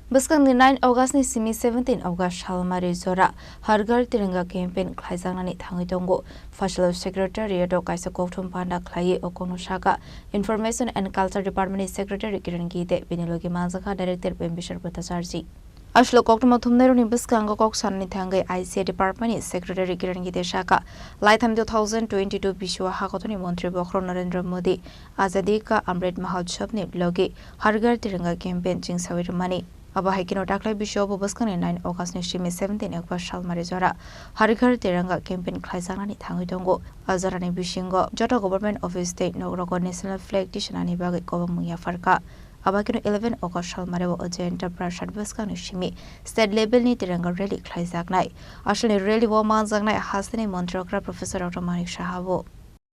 Baskan 9 August ni simi 17 August halmari zora Har Ghar Tiranga campaign khlaijangani thangi tongo Fashalo Secretary do kaisa kokthum panda khlai okono shaka Information and Culture Department Secretary Kiran Gite Binilogi Manzaka Director Pembishar Bhattacharjee Ashlo kokthum thumnero ni Baskanga kok sanni thangai ICA Department Secretary Kiran Gite shaka Laitham 2022 Bishwa Hakotoni Montri Bokro Narendra Modi Azadi ka Amrit Mahotsav ni blogi Har Ghar Tiranga campaign chingsawir mani Aba haikino taklai bisho Baskan 9 August ni shimi 17 August shalmari zora Har Ghar Tiranga campaign khlaijangani thangi tongo azarani bishingo joto government office state nogroko national flag tishanani bagi kobamungya farka aba kino 11 August shalmari bo agenda prashad Baskan ni shimi state level ni Tiranga rally khlaijaknai ashani rally wo manjaknai hasani montrokra professor Dr. Manik Shahabo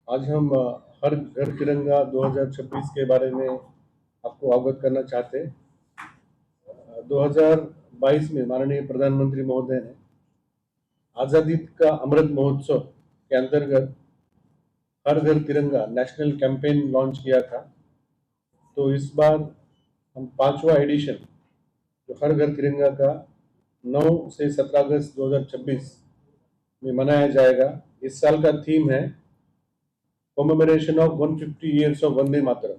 आज हम हर घर तिरंगा 2026 के बारे में आपको अवगत करना चाहते हैं। 2022 में माननीय प्रधानमंत्री महोदय ने आज़ादी का अमृत महोत्सव के अंतर्गत हर घर तिरंगा नेशनल कैंपेन लॉन्च किया था। तो इस बार हम 5वां एडिशन जो हर घर तिरंगा का 9 से 17 अगस्त 2026 में मनाया जाएगा। इस साल का थीम है commemoration of 150 years of Vande Mataram.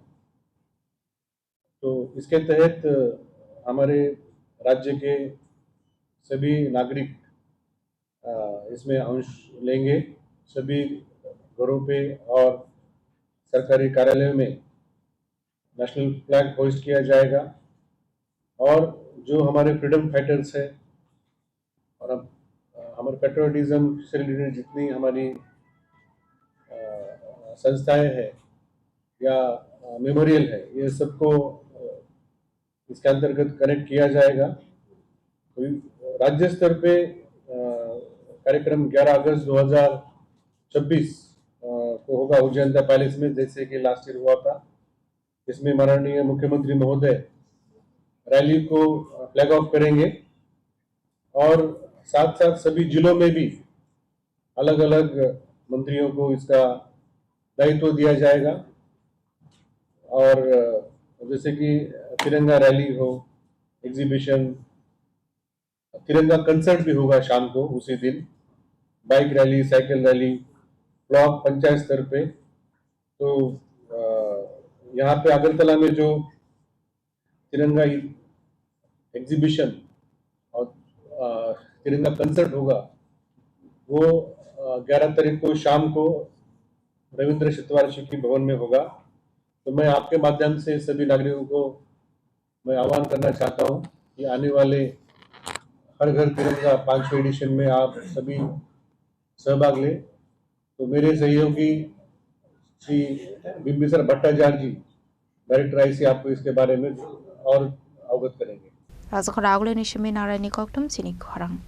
तो इसके तहत हमारे राज्य के सभी नागरिक इसमें अंश लेंगे। सभी घरों पे और सरकारी कार्यालयों में नेशनल फ्लैग होस्ट किया जाएगा और जो हमारे फ्रीडम फाइटर्स हैं और हमारे पेट्रियोटिज्म से रिलेटेड जितनी हमारी संस्थाएं हैं या मेमोरियल है, ये सबको इसके अंतर्गत कनेक्ट किया जाएगा। तो राज्य स्तर पे कार्यक्रम 11 अगस्त 2026 को होगा उज्जैन पैलेस में, जैसे कि लास्ट ईयर हुआ था। इसमें माननीय मुख्यमंत्री महोदय रैली को फ्लैग ऑफ करेंगे और साथ साथ सभी जिलों में भी अलग अलग मंत्रियों को इसका दायित्व दिया जाएगा। और जैसे कि तिरंगा रैली हो, एग्जीबिशन, तिरंगा कंसर्ट भी होगा शाम को उसी दिन, bike rally, cycle rally, block panchayat स्तर पे। तो यहाँ पे अगरतला में जो तिरंगा एग्जीबिशन और तिरंगा कंसर्ट होगा वो 11 तारीख को शाम को रविंद्र शतवार्षिकी भवन में होगा। तो मैं आपके माध्यम से सभी नागरिकों को मैं आह्वान करना चाहता हूँ कि आने वाले हर घर तिरंगा 5वें एडिशन में आप सभी सहभाग लें। तो मेरे सहयोगी श्री बिंबिसर भट्टाचार्य जी डायरेक्टर आईसी आपको इसके बारे में और अवगत करेंगे। Razak Ragule ni shimi narani koktum sinik khorang